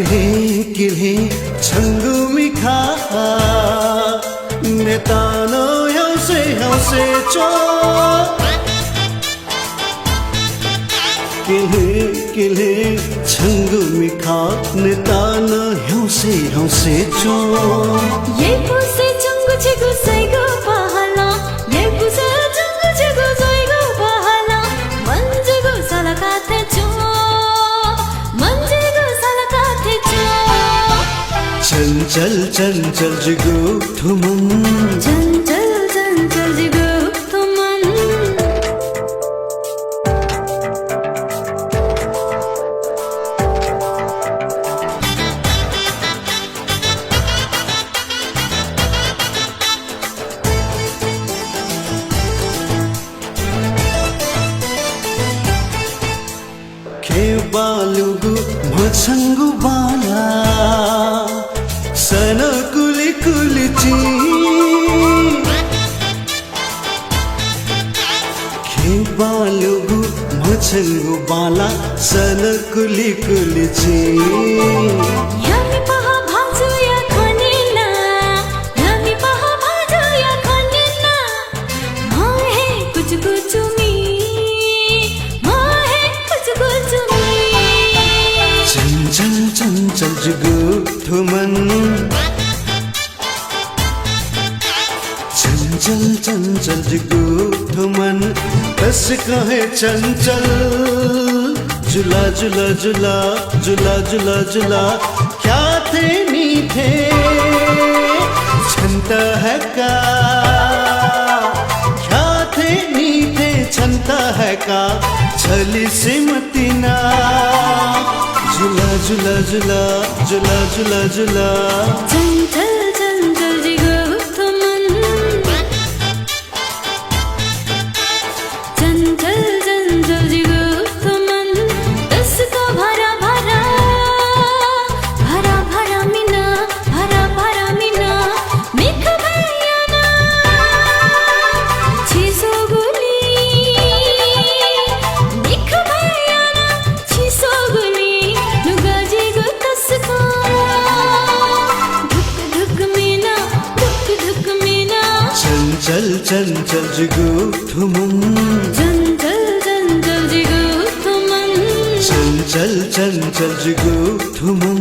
길해 천금이가 내 단어 형세 줘 길해 천금이가 내 단어 형세 줘 예쁘세 정구 지구 살고 바할라 예쁘세 정구 지구 살고 바할라 만지고 살아가테 줘 만지고 살아가테 줘 चंचल जिगु ठुमन चंचल जिगु ठुमन बालुगु मछंगु बाला सन कुली कुलिची बालुगु मछंगु बाला सन कुली कुलिची यामी पहा भाजुया खनिना यामी पहा भाजुया खनिना माहे कुछ मी माहे कुछ मी चंचल जिगु ठुमन चंचल जिगु ठुमन बस कहे चंचल जुला जुला जुला जुला जुला जुला क्या थे मीठे छंता है का क्या थे मीठे छंता है का छली से मतीना जुला जुला जुला जुला जुला जुला चंचल जिगु ठुमन चंचल जिगु ठुमन इसका भरा भरा मीना मिख भैया ना छीसो गुली मिख भैया ना छीसो गुली नुगा जिगु तस्का धुक धुक मीना चंचल जिगु ठुमन चंचल जिगु ठुमन चंचल जिगु ठुमन